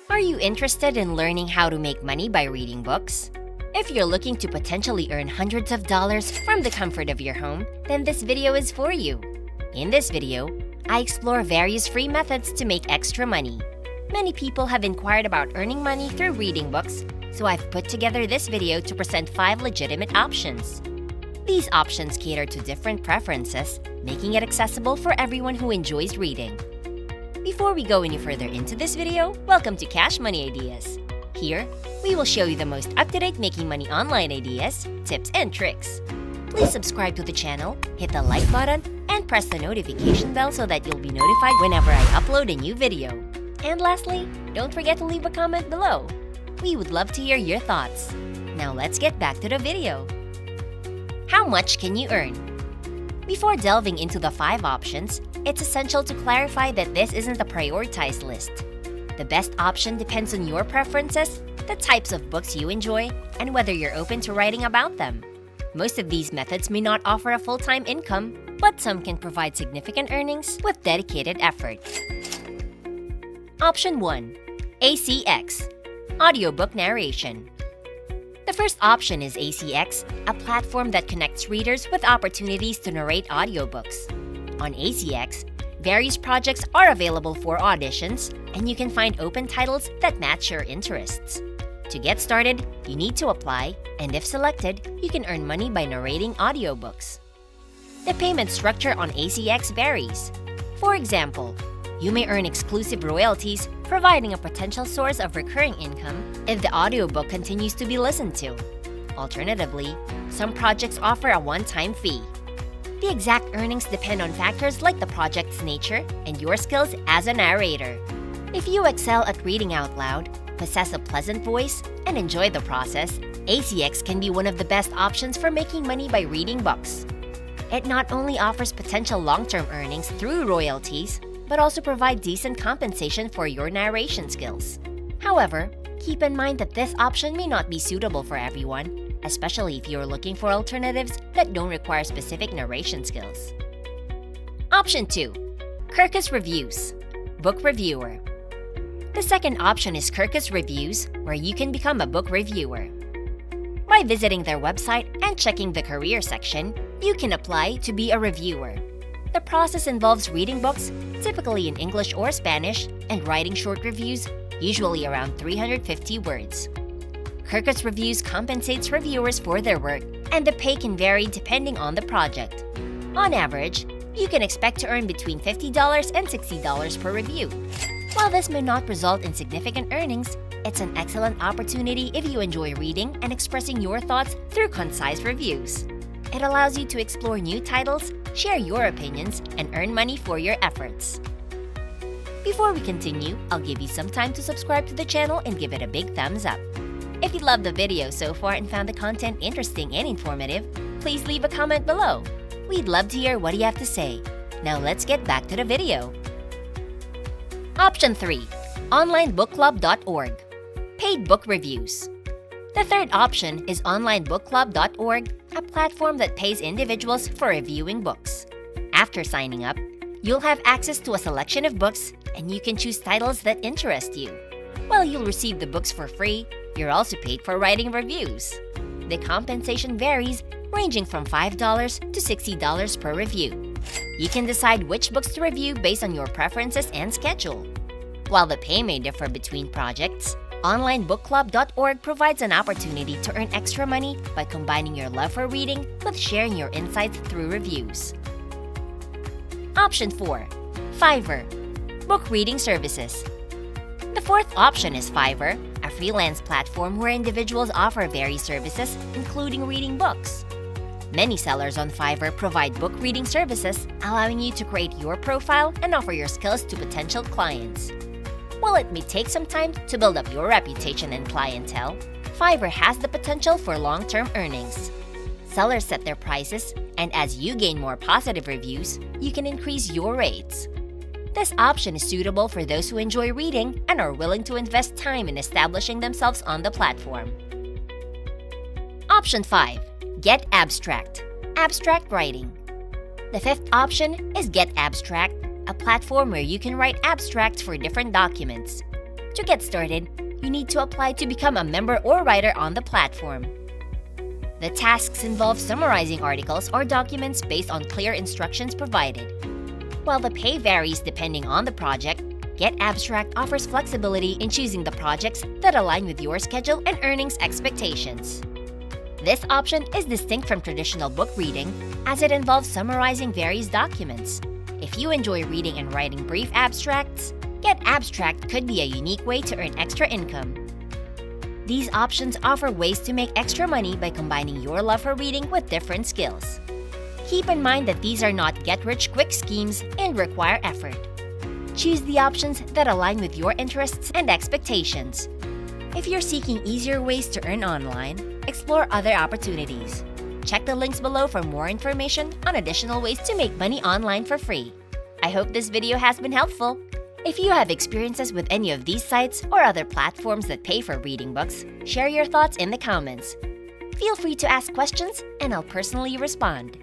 Are you interested in learning how to make money by reading books? If you're looking to potentially earn hundreds of dollars from the comfort of your home, then this video is for you. In this video, I explore various free methods to make extra money. Many people have inquired about earning money through reading books, so I've put together this video to present 5 legitimate options. These options cater to different preferences, making it accessible for everyone who enjoys reading. Before we go any further into this video, welcome to Cash Money Ideas. Here, we will show you the most up-to-date making money online ideas, tips, and tricks. Please subscribe to the channel, hit the like button, and press the notification bell so that you'll be notified whenever I upload a new video. And lastly, don't forget to leave a comment below. We would love to hear your thoughts. Now let's get back to the video. How much can you earn? Before delving into the 5 options, it's essential to clarify that this isn't a prioritized list. The best option depends on your preferences, the types of books you enjoy, and whether you're open to writing about them. Most of these methods may not offer a full-time income, but some can provide significant earnings with dedicated effort. Option 1. ACX – Audiobook Narration. The first option is ACX, a platform that connects readers with opportunities to narrate audiobooks. On ACX, various projects are available for auditions, and you can find open titles that match your interests. To get started, you need to apply, and if selected, you can earn money by narrating audiobooks. The payment structure on ACX varies. For example, you may earn exclusive royalties, providing a potential source of recurring income if the audiobook continues to be listened to. Alternatively, some projects offer a one-time fee. The exact earnings depend on factors like the project's nature and your skills as a narrator. If you excel at reading out loud, possess a pleasant voice, and enjoy the process, ACX can be one of the best options for making money by reading books. It not only offers potential long-term earnings through royalties, but also provide decent compensation for your narration skills. However, keep in mind that this option may not be suitable for everyone, especially if you're looking for alternatives that don't require specific narration skills. Option 2. Kirkus Reviews – Book Reviewer. The second option is Kirkus Reviews, where you can become a book reviewer. By visiting their website and checking the career section, you can apply to be a reviewer. The process involves reading books, typically in English or Spanish, and writing short reviews, usually around 350 words. Kirkus Reviews compensates reviewers for their work, and the pay can vary depending on the project. On average, you can expect to earn between $50 and $60 per review. While this may not result in significant earnings, it's an excellent opportunity if you enjoy reading and expressing your thoughts through concise reviews. It allows you to explore new titles, share your opinions, and earn money for your efforts. Before we continue, I'll give you some time to subscribe to the channel and give it a big thumbs up. If you loved the video so far and found the content interesting and informative, please leave a comment below. We'd love to hear what you have to say. Now let's get back to the video. Option 3. Onlinebookclub.org – Paid Book Reviews. The third option is Onlinebookclub.org, a platform that pays individuals for reviewing books. After signing up, you'll have access to a selection of books, and you can choose titles that interest you. While you'll receive the books for free, you're also paid for writing reviews. The compensation varies, ranging from $5 to $60 per review. You can decide which books to review based on your preferences and schedule. While the pay may differ between projects, Onlinebookclub.org provides an opportunity to earn extra money by combining your love for reading with sharing your insights through reviews. Option 4. Fiverr – Book Reading Services. The fourth option is Fiverr, a freelance platform where individuals offer various services, including reading books. Many sellers on Fiverr provide book reading services, allowing you to create your profile and offer your skills to potential clients. While it may take some time to build up your reputation and clientele, Fiverr has the potential for long-term earnings. Sellers set their prices, and as you gain more positive reviews, you can increase your rates. This option is suitable for those who enjoy reading and are willing to invest time in establishing themselves on the platform. Option 5. GetAbstract – Abstract Writing. The fifth option is GetAbstract, a platform where you can write abstracts for different documents. To get started, you need to apply to become a member or writer on the platform. The tasks involve summarizing articles or documents based on clear instructions provided. While the pay varies depending on the project, GetAbstract offers flexibility in choosing the projects that align with your schedule and earnings expectations. This option is distinct from traditional book reading as it involves summarizing various documents. If you enjoy reading and writing brief abstracts, GetAbstract could be a unique way to earn extra income. These options offer ways to make extra money by combining your love for reading with different skills. Keep in mind that these are not get-rich-quick schemes and require effort. Choose the options that align with your interests and expectations. If you're seeking easier ways to earn online, explore other opportunities. Check the links below for more information on additional ways to make money online for free. I hope this video has been helpful. If you have experiences with any of these sites or other platforms that pay for reading books, share your thoughts in the comments. Feel free to ask questions and I'll personally respond.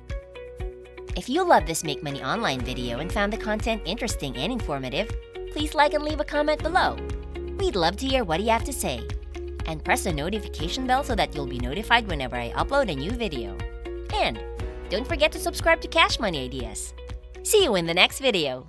If you love this Make Money Online video and found the content interesting and informative, please like and leave a comment below. We'd love to hear what you have to say. And press the notification bell so that you'll be notified whenever I upload a new video. And don't forget to subscribe to Cash Money Ideas. See you in the next video!